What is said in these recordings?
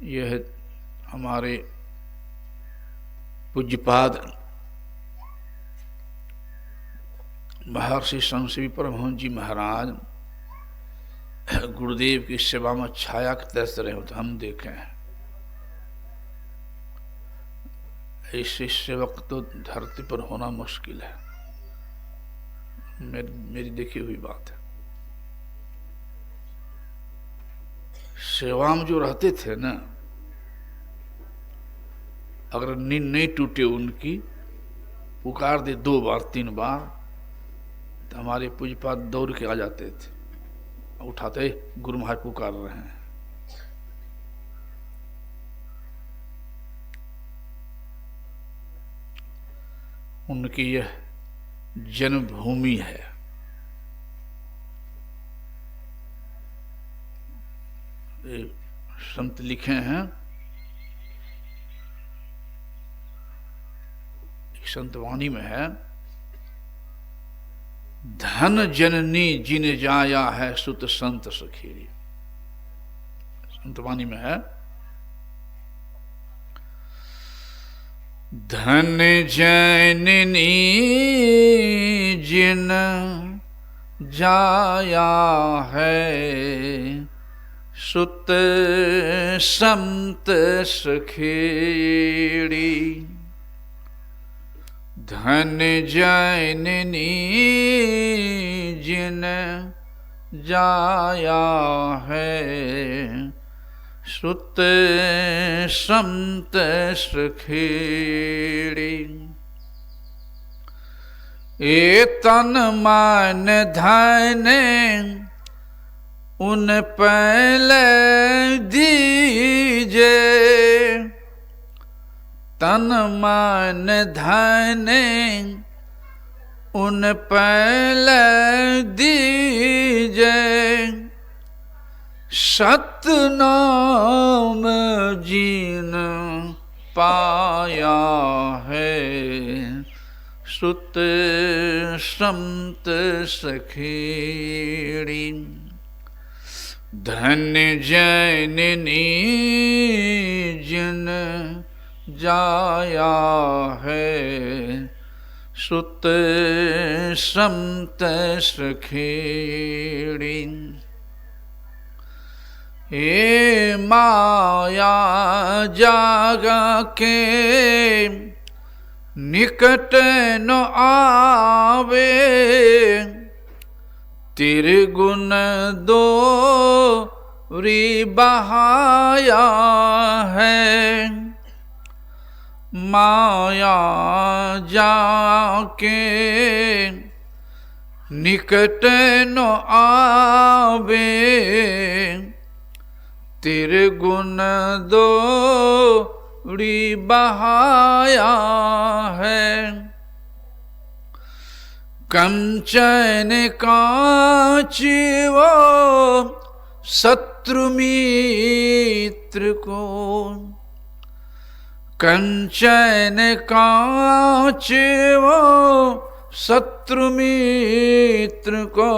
यह हमारे पूज्यपाद महर्षि संसीवी परमहंस जी महाराज गुरुदेव की सेवा में छाया के तरह रहे हो तो हम देखे हैं। ऐसे सेवक तो धरती पर होना मुश्किल है, मेरी देखी हुई बात है। सेवा में जो रहते थे ना, अगर नींद नहीं टूटे उनकी, पुकार दे 2 बार 3 बार तो हमारे पूज्यपाद दौड़ के आ जाते थे, उठाते गुरु महाराज पुकार रहे हैं। उनकी यह जन्मभूमि है। संत लिखे हैं, एक संतवाणी में है, धन जननी जिन जाया है सुत संत सखेरी। संतवाणी में है, धन जननी जिन जाया है सुत संत सखेड़ी। धन जननी जिन जाया है सुत संत सखेड़ी। ए तन मन धन उन पहले दीजे, तन मन धन उन पहले दीजे। सतनाम जीन पाया है सुत संत सखेड़ी। धन जननी जिन जाया है सुत संत सखेड़ी। हे माया जागा के निकट न आवे, त्रिगुण दोरी बहाया है। माया जाके निकट न आवे, त्रिगुण दोरी बहाया है। कंचन कांच वो शत्रु मित्र को, कंचन कांच वो शत्रु मित्र को,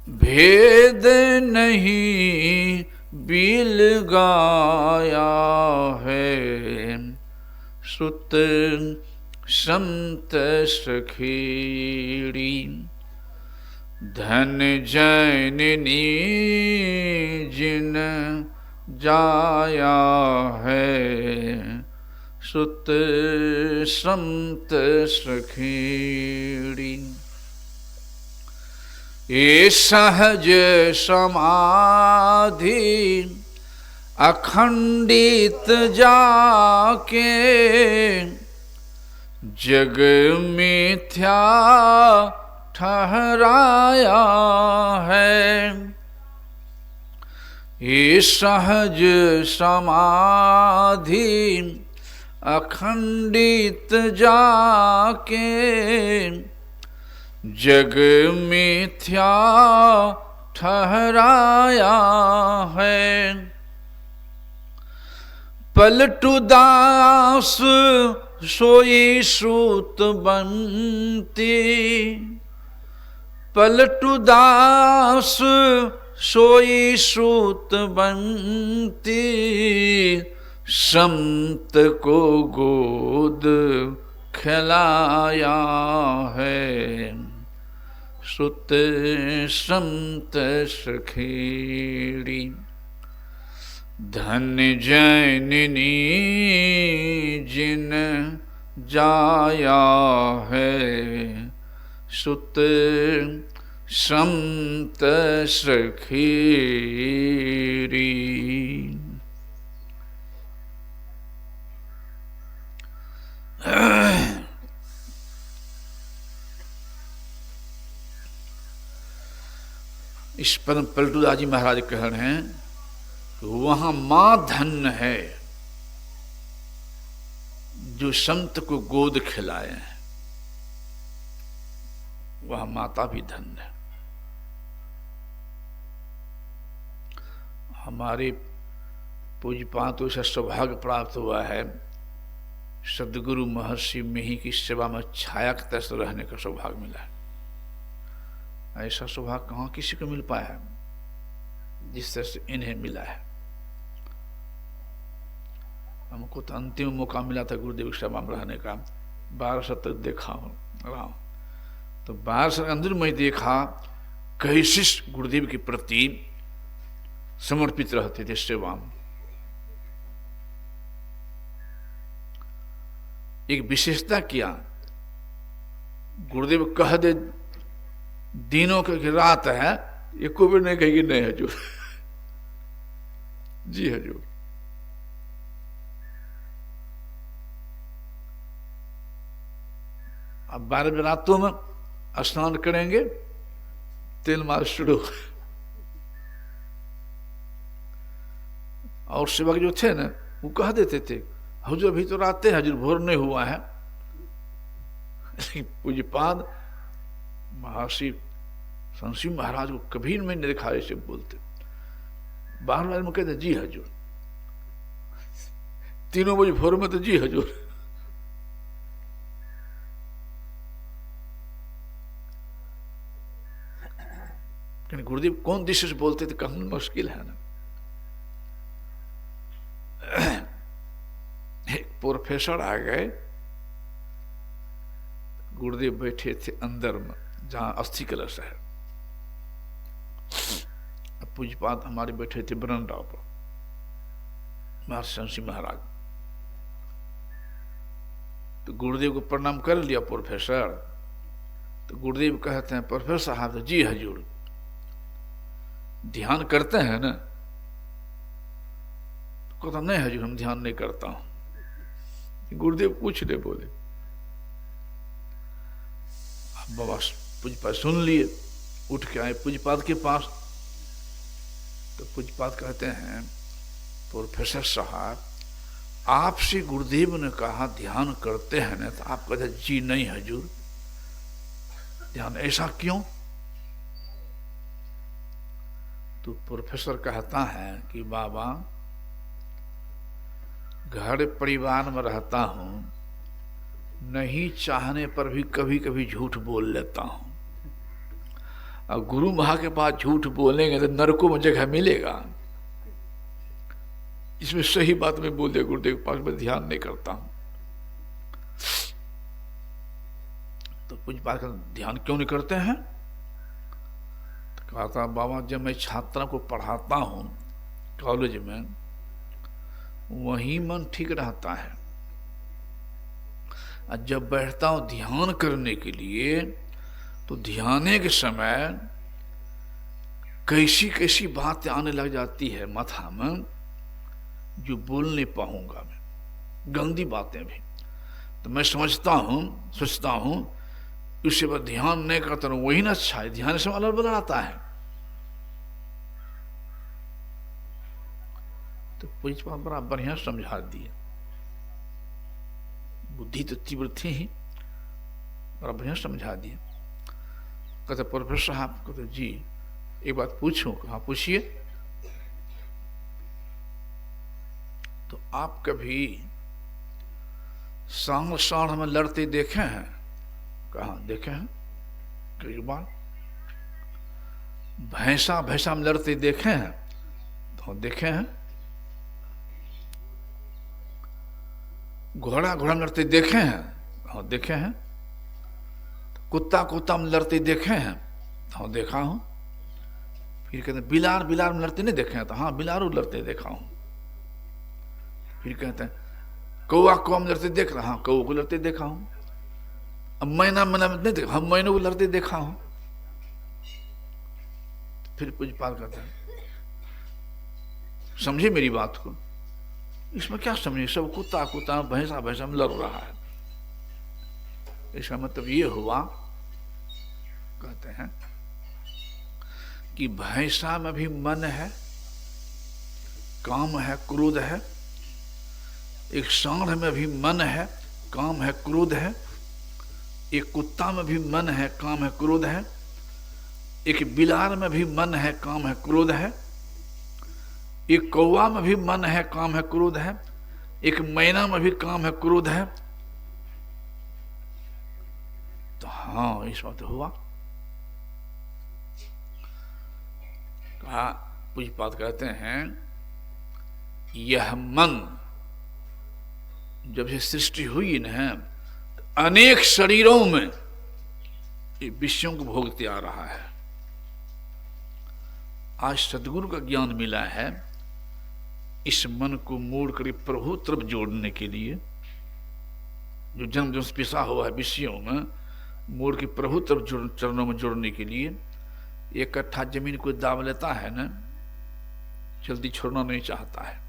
भेद नहीं बिल गाया है सुत संत सखेड़ी। धन जननी जिन जाया है सुत संत सखेड़ी। ये सहज समाधि अखंडित जाके, जग मिथ्या ठहराया है। ये सहज समाधि अखंडित जाके, जग मिथ्या ठहराया है। पलटू दास सोई सूत बनती, पलटू दास सोई सूत बंती संत को गोद खिलाया है। सुत संत सखेड़ी धन जननी जिन जाया है। सुत संत सखेड़ी। इस परम पलटूदास जी महाराज कह रहे हैं कि वहां मां धन्य है जो संत को गोद खिलाए हैं, वह माता भी धन्य है। हमारे पूज्यपातों से सौभाग्य प्राप्त हुआ है, सदगुरु महर्षि मिहि की सेवा में छाया के तरह रहने का सौभाग्य मिला है। ऐसा सौभाग्य कहाँ किसी को मिल पाया है जिस तरह से इन्हें मिला है। हमको तो अंतिम मौका मिला था गुरुदेव की सेवा में रहने का, 12 साल तक देखा हूँ रहा हूँ। तो 12 साल के अंदर मैं देखा कई शिष्य गुरुदेव के प्रति समर्पित रहते थे सेवा में। एक विशेषता क्या, गुरुदेव कह दे दिनों की रात है, ये कोई भी नहीं कहेगी नहीं हजूर। जी हजूर। अब 12 बजे रातों में स्नान करेंगे, तेल मालिश शुरू। और सेवक जो थे ना वो कह देते थे हजूर अभी तो रात है, हजूर भोर नहीं हुआ है। पूज्यपाद महर्षि संसी महाराज को कभी मैंने देखा ऐसे बोलते। 12 बजे में कहते जी हजूर, 3 बजे भोर में तो जी हजूर। गुरुदेव कौन दिशा से बोलते थे कहना मुश्किल है ना। एक प्रोफेसर आ गए, गुरुदेव बैठे थे अंदर में जहां अस्थि कलश है। पूज्यपाद हमारे बैठे थे बरंडा पर, महर्षि संसी महाराज। तो गुरुदेव को प्रणाम कर लिया प्रोफेसर। तो गुरुदेव कहते हैं प्रोफेसर साहब जी हजूर ध्यान करते हैं ना? तो कहता नहीं हजूर हम ध्यान नहीं करता हूं। गुरुदेव कुछ नहीं बोले। अब बाबा पूज्यपाद सुन लिए, उठ के आए पूज्यपाद के पास। तो पूज्यपाद कहते हैं प्रोफेसर साहब आपसे गुरुदेव ने कहा ध्यान करते हैं ना, तो आप कहते जी नहीं हजूर ध्यान। ऐसा क्यों? तो प्रोफेसर कहता है कि बाबा घर परिवार में रहता हूं, नहीं चाहने पर भी कभी कभी झूठ बोल लेता हूं। और गुरु महा के पास झूठ बोलेंगे तो नरकों में जगह मिलेगा। इसमें सही बात में बोल दिया गुरुदेव के पास मैं ध्यान नहीं करता हूं। तो कुछ बात ध्यान क्यों नहीं करते हैं? तो कहता बाबा जब मैं छात्रों को पढ़ाता हूं कॉलेज में, वही मन ठीक रहता है। और जब बैठता हूं ध्यान करने के लिए, तो ध्यान के समय कैसी कैसी बातें आने लग जाती है माथा में जो बोल नहीं पाऊंगा मैं, गंदी बातें भी। तो मैं समझता हूं, सोचता हूं, उससे बाद ध्यान नहीं करता हूं, वही ना अच्छा है। ध्यान से अलग बदल आता है। तो पूज्यपाद बड़ा बढ़िया समझा दिया। बुद्धि तो तीव्र थी ही, बड़ा बढ़िया समझा दिया। कहते प्रोफेसर साहब, कहते जी एक बात पूछूं? कहा पूछिए। तो आप कभी सांड सांड में लड़ते देखे हैं? कहा देखे हैं कई बार। भैंसा भैंसा में लड़ते देखे हैं? तो देखे हैं। घोड़ा घोड़ा में लड़ते देखे हैं? हाँ देखे हैं। कुत्ता कुत्ता में लड़ते देखे हैं? हाँ देखा हूं। फिर कहते हैं बिलार बिलार में लड़ते नहीं देखे हैं? तो हाँ बिलारू लड़ते देखा हूं। फिर कहते हैं कौआ कौआ में लड़ते देख रहा, हाँ कौआ को लड़ते देखा हूं। अब मैना मैना में नहीं देखा, हम मैनों को लड़ते देखा हूं। फिर पूज्यपाल कहते हैं समझे मेरी बात को? इसमें क्या समझे, सब कुत्ता कुत्ता भैंसा भैंसा में लड़ रहा है। इसका मतलब ये हुआ, कहते हैं कि भैंसा में भी मन है, काम है, क्रोध है। एक सांड में भी मन है, काम है, क्रोध है। एक कुत्ता में भी मन है, काम है, क्रोध है। एक बिलार में भी मन है, काम है, क्रोध है। एक कौवा में भी मन है, काम है, क्रोध है। एक मैना में भी काम है, क्रोध है। तो हाँ इस बात हुआ। कहा पूज्यपाद कहते हैं यह मन जब से सृष्टि हुई न, अनेक शरीरों में विषयों को भोगते आ रहा है। आज सदगुरु का ज्ञान मिला है, इस मन को मोड़ कर प्रभु तरफ जोड़ने के लिए, जो जन्म जन्म से पिसा हुआ है विषयों में, मोड़ के प्रभु तरफ चरणों में जोड़ने के लिए। एक कट्ठा जमीन को दाम लेता है ना, जल्दी छोड़ना नहीं चाहता है।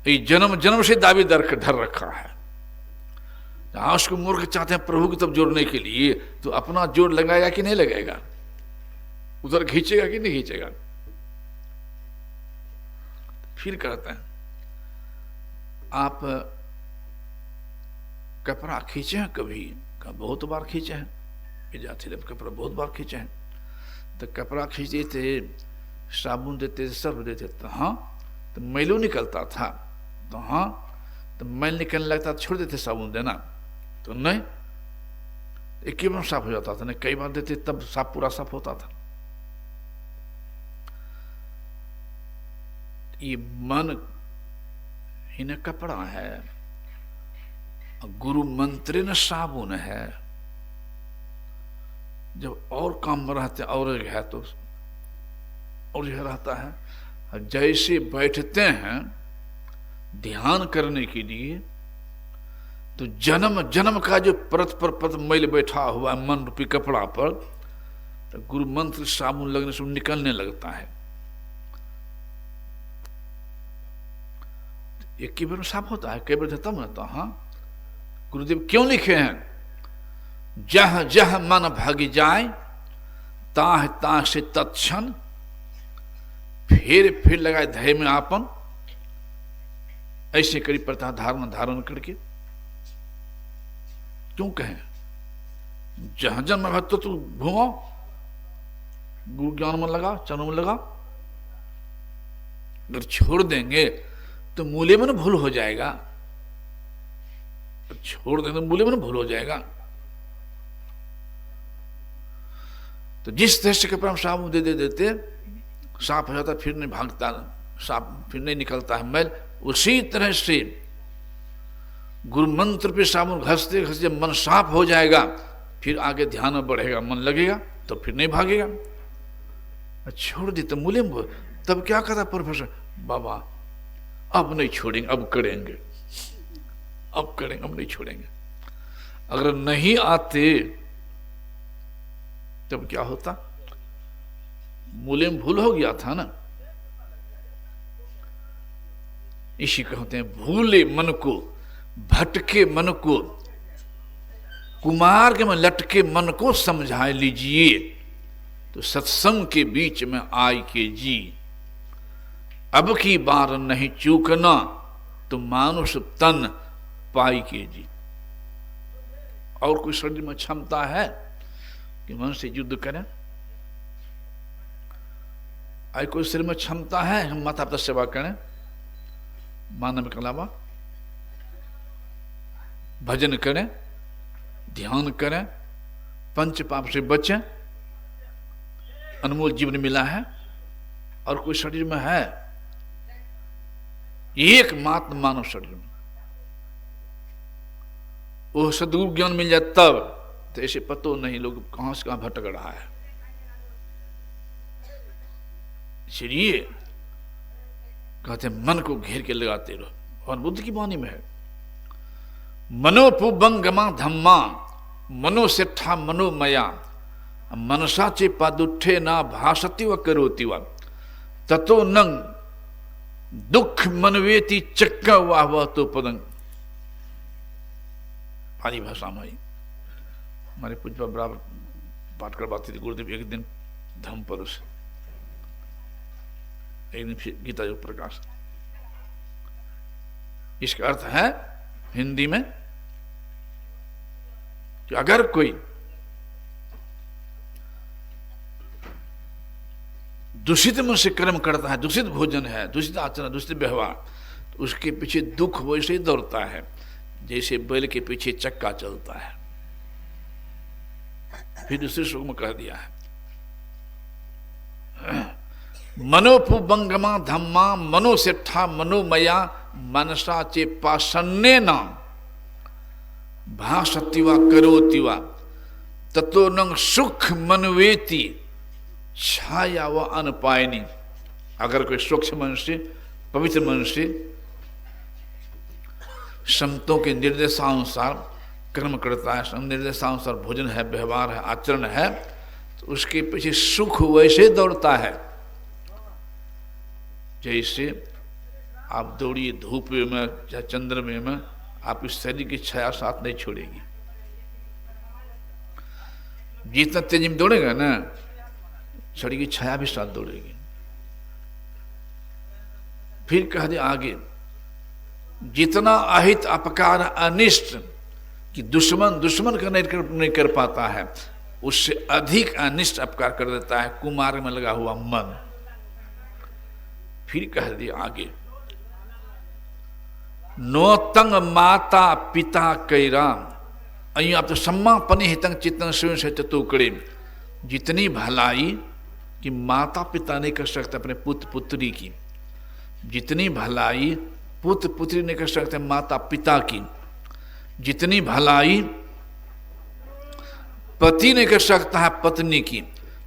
ये जन्म जन्म से दावी धर रखा है। उसको मोड़ के चाहते हैं प्रभु की तरफ जोड़ने के लिए, तो अपना जोड़ लगाएगा कि नहीं लगाएगा? उधर खींचेगा कि नहीं खींचेगा? फिर कहते हैं आप कपड़ा खींचे हैं कभी? का बहुत बार खींचे हैं। विद्यार्थी कपड़ा बहुत बार खींचे हैं। तो कपड़ा खींचते थे, साबुन देते थे, सर्फ देते थे, तो हाँ तो मैलों निकलता था, तो हाँ तो मैल निकलने लगता छोड़ देते साबुन देना, तो नहीं एक ही बार साफ हो जाता था। नहीं कई बार देते तब साफ पूरा साफ होता था। ये मन ही न कपड़ा है, गुरु मंत्र न साबुन है। जब और काम में रहते और है तो और यह रहता है। जैसे बैठते हैं ध्यान करने के लिए, तो जन्म जन्म का जो परत पर परत मैल बैठा हुआ है मन रूपी कपड़ा पर, तो गुरु मंत्र साबुन लगने से निकलने लगता है। एक की बार साफ होता है, कई बार तब रहता। हाँ गुरुदेव क्यों लिखे हैं जह जह मन भाग जाए ताह ताह से तत्क्षण फिर लगाए धैर्य में आपन, ऐसे करी प्रथा धारण करके। क्यों कहें जहां जन्म में भक्त तू घूमो, गुरु ज्ञान में लगा, चरणों में लगा। अगर छोड़ देंगे तो मूल्य में भूल हो जाएगा। छोड़ देंगे तो मूल्य में भूल हो जाएगा। तो जिस तरह से कपड़ा साबुन दे देते साफ हो जाता, फिर नहीं भागता, साफ फिर नहीं निकलता है मैल, उसी तरह से गुरु मंत्र पे साबुन घसते घसते मन साफ हो जाएगा, फिर आगे ध्यान में बढ़ेगा, मन लगेगा, तो फिर नहीं भागेगा। छोड़ दी तो मूल्य में। तब क्या कहता प्रोफेसर, बाबा अब नहीं छोड़ेंगे, अब करेंगे, अब करेंगे, अब नहीं छोड़ेंगे। अगर नहीं आते तब क्या होता? मूल्य में भूल हो गया था ना। इसी कहते हैं भूले मन को, भटके मन को, कुमार के में लटके मन को समझा लीजिए, तो सत्संग के बीच में आय के जी। अब की बार नहीं चूकना, तो मानुष तन पाई के जी। और कोई शरीर में क्षमता है कि मन से युद्ध करें? आई कोई शरीर में क्षमता है हम माता पिता सेवा करें मानव के अलावा? भजन करें, ध्यान करें, पंच पाप से बचें, अनमोल जीवन मिला है और कोई शरीर में है, एकमात्र मानव शरीर में। वो सद्गुरु ज्ञान मिल जाए तब, तो ऐसे पतो नहीं लोग कहां से कहां भटक रहा है। इसलिए कहते मन को घेर के लगाते रहो, और बुद्ध की वाणी में है मनोपुबंगमा धम्मा मनोसेठा मनोमया मनसा चे पादुठे ना भाषति व करोति व ततो नंग दुख मनवेति चक्का वाह वह तो पदंग। पाली भाषा में हमारे पूज्य बराबर पाठ करवाते थे गुरुदेव। एक दिन धम्म परुष, एक दिन फिर गीता योग प्रकाश। इसका अर्थ है हिंदी में कि अगर कोई दूषित मन से कर्म करता है, दूषित भोजन है, दूषित आचरण, दूषित व्यवहार, तो उसके पीछे दुख वैसे ही दौड़ता है जैसे बैल के पीछे चक्का चलता है। फिर दूसरे श्लोक में कह दिया है मनोपुबंगमा धम्मा मनोसेठा मनोमया मनसा चे पाषण्ये न भाषति वा करोति वा ततो न सुख मनवेति छाया व अनपायनी। अगर कोई स्वच्छ मन से, पवित्र मन से, संतों के निर्देशानुसार कर्म करता है, निर्देशानुसार भोजन है, व्यवहार है, आचरण है, तो उसके पीछे सुख वैसे दौड़ता है जैसे आप दौड़िए धूप में या चंद्रमा में, आप इस शरीर की छाया साथ नहीं छोड़ेगी। जितना तेजी में दौड़ेगा ना, शरीर की छाया भी साथ दौड़ेगी। फिर कह दे आगे, जितना अहित अपकार अनिष्ट कि दुश्मन का नहीं कर पाता है, उससे अधिक अनिष्ट अपकार कर देता है कुमार्ग में लगा हुआ मन। फिर कह दिया आगे, नोतंग माता पिता कैरा अं आप तो सम्मापने हितंग चित्तंग स्वयं से चतुकड़े। जितनी भलाई कि माता पिता नहीं कर सकते अपने पुत्र पुत्री की, जितनी भलाई पुत्र पुत्री नहीं कर सकते माता पिता की, जितनी भलाई पति नहीं कर सकता है पत्नी की,